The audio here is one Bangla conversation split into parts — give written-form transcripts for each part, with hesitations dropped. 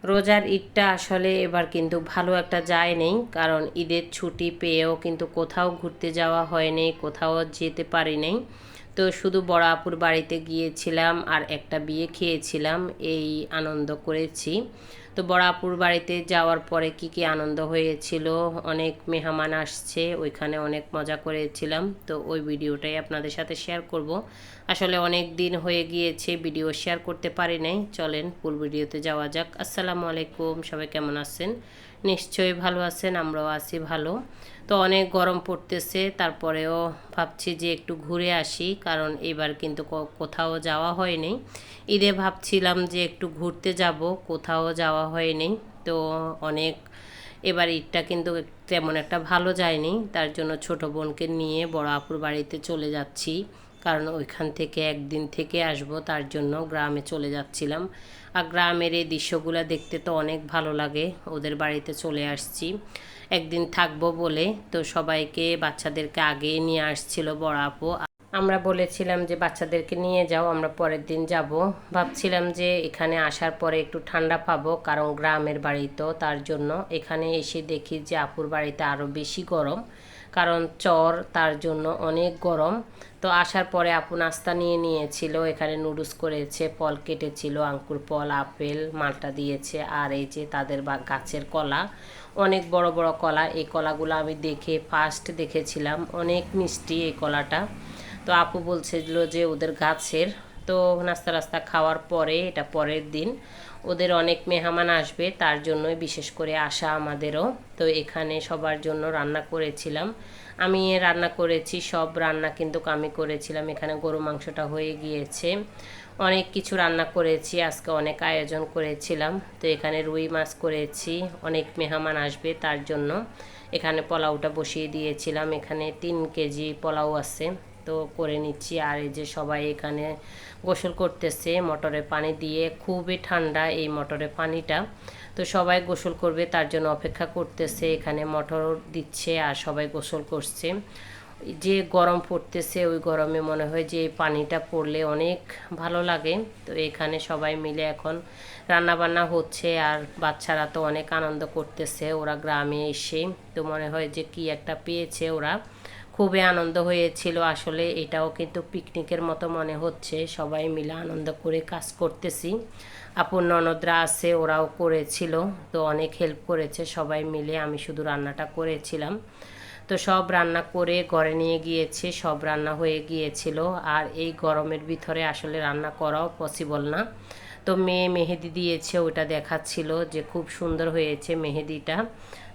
রোজার ঈদটা আসলে এবার কিন্তু ভালো একটা যায় নেই, কারণ ঈদের ছুটি পেয়েও কিন্তু কোথাও ঘুরতে যাওয়া হয়নি, কোথাও যেতে পারি নাই। তো শুধু বড় আপুর বাড়িতে গিয়েছিলাম আর একটা বিয়ে খেয়েছিলাম, এই আনন্দ করেছি। তো বড় আপুর বাড়িতে যাওয়ার পরে কি আনন্দ হয়েছিল, অনেক মেহমান আসছে, ওইখানে অনেক মজা করেছিলাম। তো ওই ভিডিওটাই আপনাদের সাথে শেয়ার করব। আসলে অনেক দিন হয়ে গিয়েছে ভিডিও শেয়ার করতে পারি নাই। চলেন ফুল ভিডিওতে যাওয়া যাক। আসসালামু আলাইকুম, সবাই কেমন আছেন? নিশ্চয়ই ভালো আছেন, আমরাও আছি ভালো। তো অনেক গরম পড়তেছে, তারপরেও ভাবছি যে একটু ঘুরে আসি, কারণ এবার কিন্তু কোথাও যাওয়া হয়নি। ঈদে ভাবছিলাম যে একটু ঘুরতে যাব, কোথাও যাওয়া হয়নি। তো অনেক এবার ঈদটা কিন্তু তেমন একটা ভালো যায়নি, তার জন্য ছোট বোনকে নিয়ে বড় আপুর বাড়িতে চলে যাচ্ছি, কারণ ওইখান থেকে একদিন থেকে আসব, তার জন্য গ্রামে চলে যাচ্ছিলাম। আর গ্রামের এই দৃশ্যগুলো দেখতে তো অনেক ভালো লাগে, ওদের বাড়িতে চলে আসছি একদিন থাকবো বলে। তো সবাইকে বাচ্চাদেরকে আগে নিয়ে আসছিল বড় আপু। আমরা বলেছিলাম যে বাচ্চাদেরকে নিয়ে যাও, আমরা পরের দিন যাব। ভাবছিলাম যে এখানে আসার পরে একটু ঠান্ডা পাবো, কারণ গ্রামের বাড়ি তো, তার জন্য এখানে এসে দেখি যে আপুর বাড়িতে আরও বেশি গরম, কারণ চর, তার জন্য অনেক গরম। তো আসার পরে আপু নাস্তা নিয়ে নিয়েছিল, এখানে নুডলস করেছে, ফল কেটেছিল, আঙ্কুর ফল, আপেল, মালটা দিয়েছে, আর এই যে তাদের গাছের কলা, অনেক বড় বড় কলা। এই কলাগুলো আমি ফার্স্ট দেখেছিলাম, অনেক মিষ্টি এই কলাটা। তো আপু বলছিল যে ওদের গাছের। তো নাস্তা রাস্তা খাওয়ার পরে, এটা পরের দিন, ওদের অনেক মেহমান আসবে, তার জন্যই বিশেষ করে আসা আমাদেরও। তো এখানে সবার জন্য রান্না করেছিলাম, আমি রান্না করেছি, সব রান্না কিন্তু আমি করেছিলাম। এখানে গরু মাংসটা হয়ে গিয়েছে, অনেক কিছু রান্না করেছি, আজকে অনেক আয়োজন করেছিলাম। তো এখানে রুই মাছ করেছি, অনেক মেহমান আসবে তার জন্য এখানে পোলাওটা বসিয়ে দিয়েছিলাম। এখানে 3 কেজি পোলাও আছে, তো করে নিচ্ছি। আর এই যে সবাই এখানে গোসল করতেছে মোটরের পানি দিয়ে, খুবই ঠান্ডা এই মোটরের পানিটা। তো সবাই গোসল করবে, তার জন্য অপেক্ষা করতেছে, এখানে মোটর দিচ্ছে আর সবাই গোসল করছে। যে গরম পড়তেছে, ওই গরমে মনে হয় যে এই পানিটা পড়লে অনেক ভালো লাগে। তো এখানে সবাই মিলে এখন রান্না বান্না হচ্ছে, আর বাচ্চারা তো অনেক আনন্দ করতেছে, ওরা গ্রামে এসে তো মনে হয় যে কি একটা পেয়েছে ওরা, খুবই আনন্দ হয়েছিল। আসলে এটাও কিন্তু পিকনিকের মতো মনে হচ্ছে, সবাই মিলে আনন্দ করে কাজ করতেছি। আপুর ননদরা আছে, ওরাও করেছিল, তো অনেক হেল্প করেছে সবাই মিলে, আমি শুধু রান্নাটা করেছিলাম। তো সব রান্না করে ঘরে নিয়ে গিয়েছে, সব রান্না হয়ে গিয়েছিল। আর এই গরমের ভিতরে আসলে রান্না করাও পসিবল না। তো মেয়ে মেহেদি দিয়েছে, ওটা দেখাচ্ছিল যে খুব সুন্দর হয়েছে মেহেদিটা।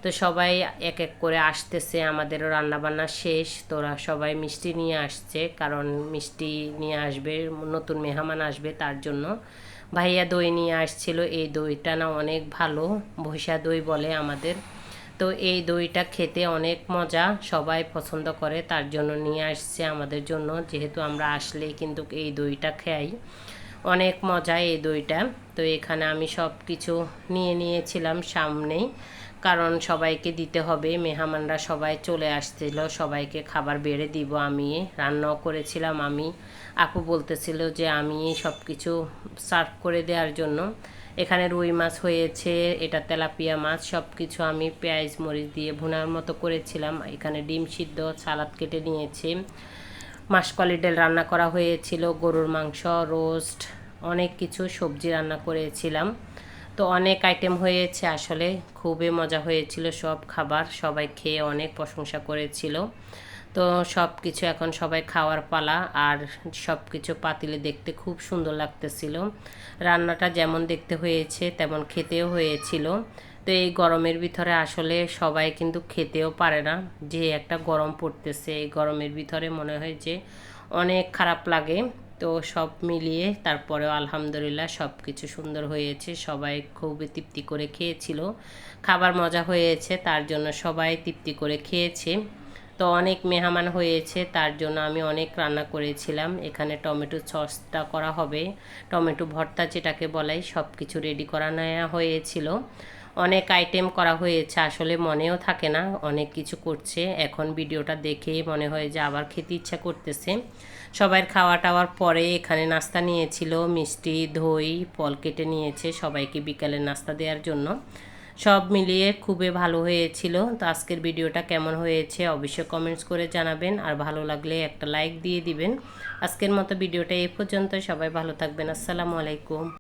তো সবাই এক এক করে আসতেছে, আমাদেরও রান্নাবান্না শেষ। তোরা সবাই মিষ্টি নিয়ে আসছে, কারণ মিষ্টি নিয়ে আসবে, নতুন মেহমান আসবে, তার জন্য। ভাইয়া দই নিয়ে আসছিল, এই দইটা না অনেক ভালো, ভৈষা দই বলে আমাদের। তো এই দইটা খেতে অনেক মজা, সবাই পছন্দ করে, তার জন্য নিয়ে আসছে আমাদের জন্য, যেহেতু আমরা আসলেই কিন্তু এই দইটা খাই, অনেক মজা এই দইটা। তো এখানে আমি সব কিছু নিয়ে নিয়েছিলাম সামনেই, কারণ সবাইকে দিতে হবে, মেহমানরা সবাই চলে আসছিল, সবাইকে খাবার বেড়ে দিব। আমি রান্নাও করেছিলাম, আমি আপু বলতেছিল যে আমি সব কিছু সার্ভ করে দেওয়ার জন্য। এখানে রুই মাছ হয়েছে, এটা তেলাপিয়া মাছ, সব কিছু আমি পেঁয়াজ মরিচ দিয়ে ভুনার মতো করেছিলাম। এখানে ডিম সিদ্ধ, সালাদ কেটে নিয়েছি, মাসকলি ডাল রান্না করা হয়েছিল, গরুর মাংস, রোস্ট, অনেক কিছু সবজি রান্না করেছিলাম। তো অনেক আইটেম হয়েছে, আসলে খুবই মজা হয়েছিল সব খাবার, সবাই খেয়ে অনেক প্রশংসা করেছিল। তো সব কিছু এখন সবাই খাওয়ার পালা, আর সব কিছু পাতিলে দেখতে খুব সুন্দর লাগতেছিল। রান্নাটা যেমন দেখতে হয়েছে তেমন খেতেও হয়েছিল। তো এই গরমের ভিতরে আসলে সবাই কিন্তু খেতেও পারে না, যে একটা গরম পড়তেছে, এই গরমের ভিতরে মনে হয় যে অনেক খারাপ লাগে। তো সব মিলিয়ে তারপরেও আলহামদুলিল্লাহ সব কিছু সুন্দর হয়েছে, সবাই খুবই তৃপ্তি করে খেয়েছিল, খাবার মজা হয়েছে, তার জন্য সবাই তৃপ্তি করে খেয়েছে। তো অনেক মেহমান হয়েছে, তার জন্য আমি অনেক রান্না করেছিলাম। এখানে টমেটো সসটা করা হবে, টমেটো ভর্তা যেটাকে বলাই, সব কিছু রেডি করা নেওয়া হয়েছিল। অনেক আইটেম করা হয়েছে, আসলে মনেও থাকে না অনেক কিছু করছে। এখন ভিডিওটা দেখেই মনে হয় যে আবার খেতে ইচ্ছা করতেছে। সবার খাওয়া টাওয়ার পরে এখানে নাস্তা নিয়েছিল, মিষ্টি, দই, ফল কেটে নিয়েছে সবাইকে বিকালের নাস্তা দেওয়ার জন্য। সব মিলিয়ে খুবই ভালো হয়েছিল। তো আজকের ভিডিওটা কেমন হয়েছে অবশ্যই কমেন্টস করে জানাবেন, আর ভালো লাগলে একটা লাইক দিয়ে দিবেন। আজকের মতো ভিডিওটা এই পর্যন্ত। সবাই ভালো থাকবেন। আসসালামু আলাইকুম।